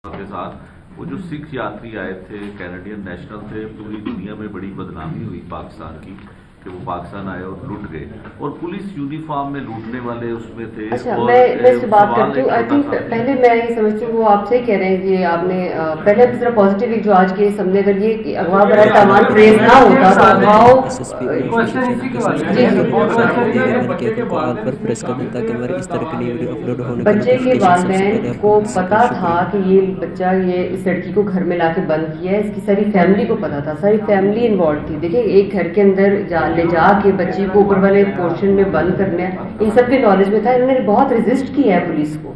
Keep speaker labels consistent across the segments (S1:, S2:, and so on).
S1: के साथ वो जो सिख यात्री आए थे, कैनेडियन नेशनल थे, पूरी दुनिया में बड़ी बदनामी हुई पाकिस्तान की कि वो पाकिस्तान आए और लूट गए, और पुलिस यूनिफॉर्म में लूटने वाले उसमें थे।
S2: अच्छा, मैं इस पे बात करती हूँ। आई थिंक पहले मैं ये समझती हूँ वो आप सही कह रहे हैं कि आपने पहले किस तरह पॉजिटिव जो आज के हमने अगर ये अगवा बड़ा सामान ट्रेस ना होता तो अगवाओं बच्चे के वालिदैन को पता था कि ये बच्चा ये इस लड़की को घर में लाके बंद किया है, इसकी सारी फैमिली को पता था, सारी फैमिली इन्वॉल्व थी। देखिए एक घर के अंदर ले जा के बच्ची को ऊपर वाले पोर्शन में बंद करना, इन सब के नॉलेज में था। इन्होंने बहुत रेजिस्ट किया है पुलिस को,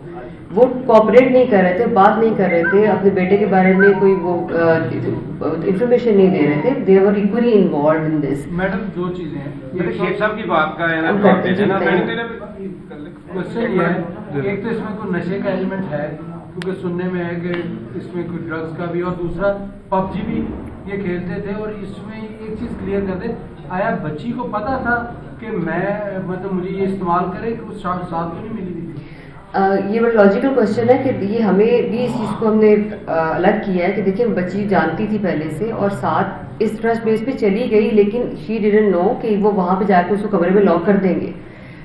S2: वो कोऑपरेट नहीं कर रहे थे, बात नहीं कर रहे थे, अपने बेटे के बारे में कोई वो इंफॉर्मेशन नहीं दे रहे थे। They were equally involved in this.
S3: Madam दो चीजें हैं, ये शेख साहब की बात का है ना, क्वेश्चन ये है एक तो इसमें कोई नशे का एलिमेंट है क्योंकि सुनने में है कि इसमें कोई ड्रग्स का भी, और दूसरा पबजी भी ये खेलते थे। और इसमें एक चीज क्लियर कर दे, आया बच्ची को पता था कि मैं मतलब मुझे ये इस्तेमाल करे कि उस साथ तो नहीं मिली थी?
S2: ये बड़ा लॉजिकल क्वेश्चन है कि ये हमें भी इस चीज़ को हमने अलग किया है कि देखिए बच्ची जानती थी पहले से और साथ इस ट्रस्ट बेस पे चली गई, लेकिन शी डिडंट नो कि वो वहाँ पे जाकर उसको कमरे में लॉक कर देंगे।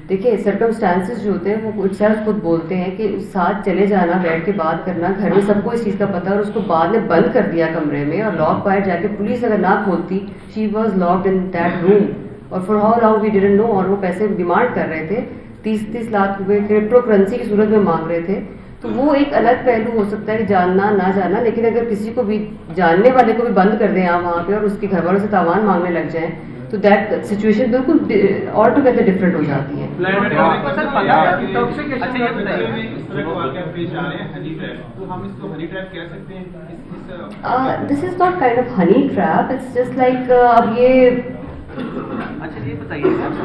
S2: देखिए सर्कमस्टांसेस जो होते हैं वो सेल्फ खुद बोलते हैं कि साथ चले जाना, बैठ के बात करना, घर में सबको इस चीज़ का पता, और उसको बाद में बंद कर दिया कमरे में और लॉक बाहर जाके पुलिस अगर ना खोलती, she was locked in that room, और for how long we didn't know. और वो पैसे डिमांड कर रहे थे, 30-30 लाख रुपए क्रिप्टो करेंसी की सूरत में मांग रहे थे। तो वो एक अलग पहलू हो सकता है कि जानना ना जानना, लेकिन अगर किसी को भी जानने वाले को भी बंद कर दें आप वहाँ पे और उसके घर वालों से तावान मांगने लग जाएं, तो दैट सिचुएशन बिल्कुल ऑल टुगेदर डिफरेंट हो जाती है। This is not kind of honey trap, it's just like अब ये
S4: अच्छा ये बताइए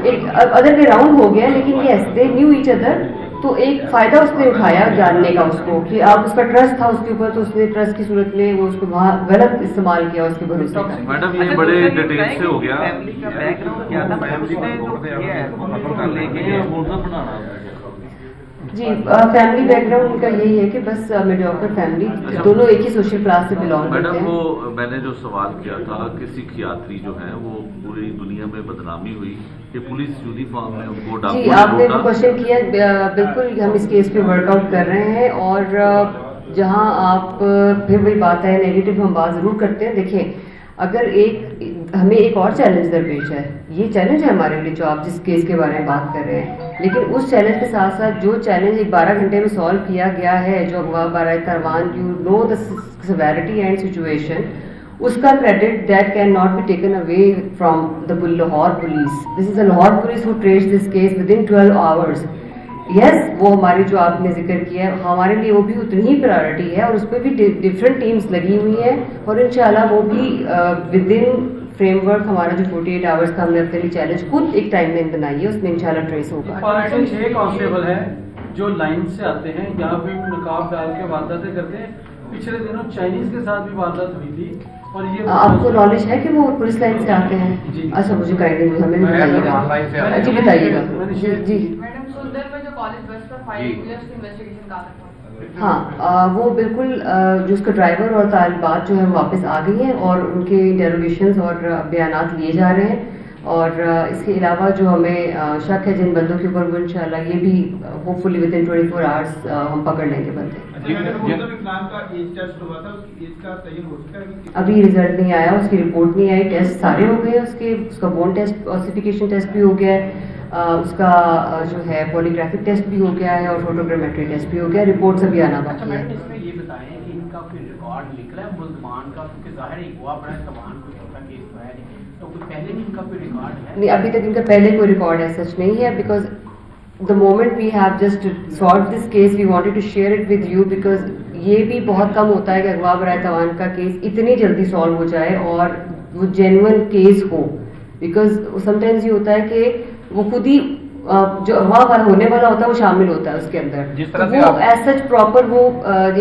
S2: एक अदर वे राउंड हो गया, लेकिन ये दे न्यू ईच अदर, तो एक फायदा उसने उठाया जानने का उसको कि आप उसका ट्रस्ट था उसके ऊपर, तो उसने ट्रस्ट की सूरत में वो उसको वहाँ गलत इस्तेमाल किया उसके भरोसे का।
S1: मैडम ये बड़े डिटेल से हो गया।
S4: फैमिली का बैकग्राउंड क्या था,
S2: जी फैमिली बैकग्राउंड उनका यही है कि बस मीडियोकर फैमिली, दोनों एक ही सोशल क्लास से बिलोंग करते हैं।
S1: मैडम वो मैंने जो सवाल किया था कि सिख यात्री जो है वो पूरी दुनिया में बदनामी हुई कि पुलिस यूनिफॉर्म में उनको डाकू
S2: जी आपने जो क्वेश्चन किया बिल्कुल हम इस केस पे वर्कआउट कर रहे हैं, और जहां आप फिर वही बात है नेगेटिव हम बात जरूर करते हैं। देखिए अगर हमें एक और चैलेंज दरपेश है, ये चैलेंज है हमारे लिए जो आप जिस केस के बारे में बात कर रहे हैं, लेकिन उस चैलेंज के साथ साथ जो चैलेंज 12 घंटे में सॉल्व किया गया है, जो अगवा बारात कारवान, you know the severity and situation, उसका credit that can not be taken away from the Lahore police. This is the Lahore police who traced this case within 12 hours. Yes वो हमारी जो आपने जिक्र किया है हमारे लिए वो भी उतनी ही प्रायोरिटी है, और उस पर भी डिफरेंट टीम्स लगी हुई हैं, और इंशाल्लाह वो भी विद इन फ्रेमवर्क हमारा जो 48 आवर्स का हमने अपने लिए चैलेंज खुद एक टाइम में बनाई है उसमें इंशाल्लाह ट्रेस होगा।
S3: 6 कांस्टेबल है जो लाइन से आते हैं, यहाँ पे नकाब डाल के वारदातें करते हैं। पिछले दिनों चाइनीज के साथ भी वारदात हुई थी, और ये
S2: आपको नॉलेज है कि वो पुलिस लाइन से आते हैं? अच्छा मुझे गाइडेंस हमें बताइएगा जी, बताइएगा जी। हाँ वो बिल्कुल जो उसका ड्राइवर और तालिबात जो है वापस आ गई हैं और उनके इंटेरोगेशंस और बयानात लिए जा रहे हैं, और इसके अलावा जो हमें शक है जिन बंदों के ऊपर वो इंशाल्लाह ये भी होपफुली विद इन 24 आवर्स हम पकड़ लेंगे बंदे। अभी रिजल्ट नहीं आया, उसकी रिपोर्ट नहीं आई, टेस्ट सारे हो गए उसका बोन टेस्ट ऑसिफिकेशन टेस्ट भी हो गया है, उसका जो है पॉलीग्राफिक टेस्ट भी हो गया है और फोटोग्रामेट्री टेस्ट भी हो गया, रिपोर्ट अभी आना बाकी है।
S5: इसमें ये बताएं कि इनका कोई रिकॉर्ड निकला है मुल्जमान का, क्योंकि जाहिर है हुआ बड़ा तबान कोई छोटा केस तो है नहीं, तो कोई पहले भी इनका कोई रिकॉर्ड है?
S2: नहीं अभी तक इनका पहले कोई रिकॉर्ड है सच नहीं है, because the moment we have just solve this case we wanted to share it with you, because ये भी बहुत कम होता है कि अगवा बराए तवान का केस इतनी जल्दी सॉल्व हो जाए और वो जेन्युइन केस हो, बिकॉज समटाइम्स ये होता है कि वो खुद ही जो अगवा होने वाला होता है वो शामिल होता है उसके अंदर, तो वो एज सच प्रॉपर वो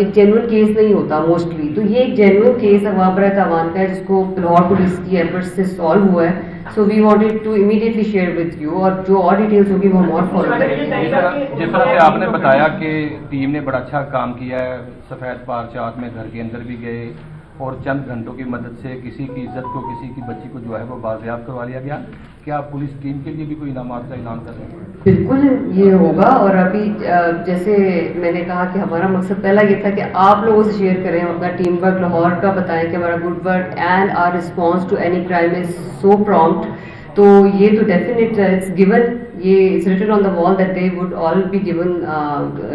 S2: एक जेन्युइन केस नहीं होता मोस्टली। तो ये एक जेन्युइन केस अगवा बराए तवान का है जिसको लाहौर पुलिस की एफर्ट्स से सॉल्व हुआ है। So we wanted to immediately share with you, और जो और details होगी वो हम और follow करेंगे.
S6: जिस तरह से आपने बताया कि टीम ने बड़ा अच्छा काम किया है, सफेद पार चात में घर के अंदर भी गए और चंद घंटों की मदद से किसी की इज्जत को, किसी की बच्ची को जो है वो बाजियाब करवा लिया गया. क्या आप पुलिस टीम के लिए भी कोई इनामात का ऐलान कर रहे हैं?
S2: बिल्कुल ये होगा. और अभी जैसे मैंने कहा कि हमारा मकसद पहला ये था कि आप लोगों से शेयर करें अपना टीम वर्क लाहौर का, बताएं कि हमारा good work and our response to any crime is so prompt. तो ये तो डेफिनेट इट्स गिवन, ये it's written on the wall that they would all be given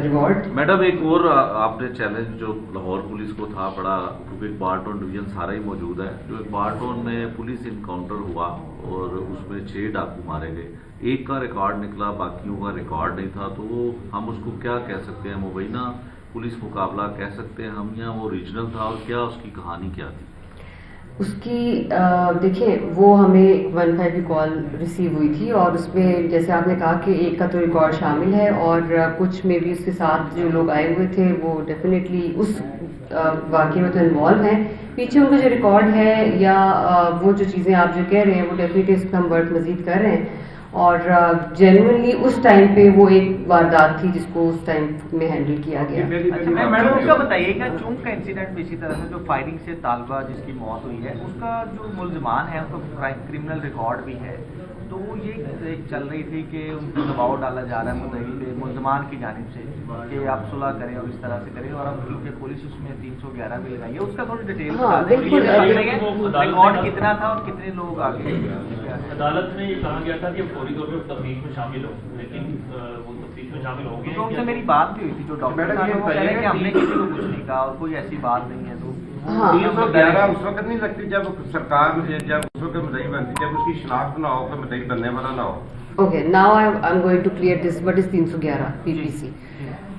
S2: reward.
S1: Madam एक और आपने चैलेंज जो लाहौर पुलिस को था बड़ा, क्योंकि एक बारटोन डिवीजन सारा ही मौजूद है, जो एक बारटोन में पुलिस इनकाउंटर हुआ और उसमें 6 डाकू मारे गए, एक का रिकॉर्ड निकला, बाकियों का रिकॉर्ड नहीं था. तो वो हम उसको क्या कह सकते हैं, मुबैना पुलिस मुकाबला कह सकते हैं हम, या वो रीजनल था, और क्या उसकी कहानी क्या थी?
S2: उसकी देखिए वो हमें 15 की कॉल रिसीव हुई थी और उसमें जैसे आपने कहा कि एक का तो रिकॉर्ड शामिल है और कुछ में भी उसके साथ जो लोग आए हुए थे वो डेफिनेटली उस वाकये में तो इन्वॉल्व हैं. पीछे उनका जो रिकॉर्ड है या वो जो चीज़ें आप जो कह रहे हैं वो डेफिनेटली इसका हम वर्क मजीद कर रहे हैं. और जेन्युइनली उस टाइम पे वो एक वारदात थी जिसको उस टाइम में हैंडल किया गया.
S4: अच्छा मैडम उसका बताइएगा, चूंक का इंसिडेंट में इसी तरह से जो फायरिंग से तालबा जिसकी मौत हुई है उसका जो मुल्जिमान है उसका क्रिमिनल रिकॉर्ड भी है, तो ये एक चल रही थी कि उन पर दबाव डाला जा रहा है मुद्दई पे मुल्जिमान की जानिब से कि आप सुलह करें और इस तरह से करें, और अब क्योंकि पुलिस उसमें 311 भी लगाई है, उसका थोड़ी डिटेल
S2: हाँ, बिल्कुल.
S4: रिकॉर्ड कितना था और कितने लोग आगे.
S7: अदालत में ये कहा गया था कि फौरी तौर पर तफ्तीश में शामिल हो, लेकिन वो तफ्तीश में शामिल हो गए.
S4: तो उनसे मेरी बात भी हुई थी जो डॉक्टर साहब, वो कह रहे हैं कि हमने किसी को कुछ नहीं कहा और कोई ऐसी बात नहीं है. तो
S2: हाँ
S8: 311 उस वक्त नहीं लगती जब सरकार जब उस वक्त मुद्दई बनती, जब उसकी शनाख्त ना हो, मुद्दई बनने वाला ना हो.
S2: Okay, now I am going to clear this. What is 311 PPC?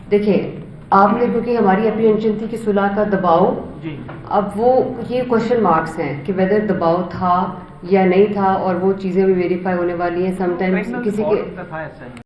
S2: देखिए आपने, क्योंकि हमारी अप्रीहेंशन थी कि सुलह का दबाव,
S4: जी
S2: अब वो ये क्वेश्चन मार्क्स हैं कि वेदर दबाव था या नहीं था, और वो चीज़ें भी वेरीफाई होने वाली हैं. समटाइम्स किसी के
S4: था ऐसा ही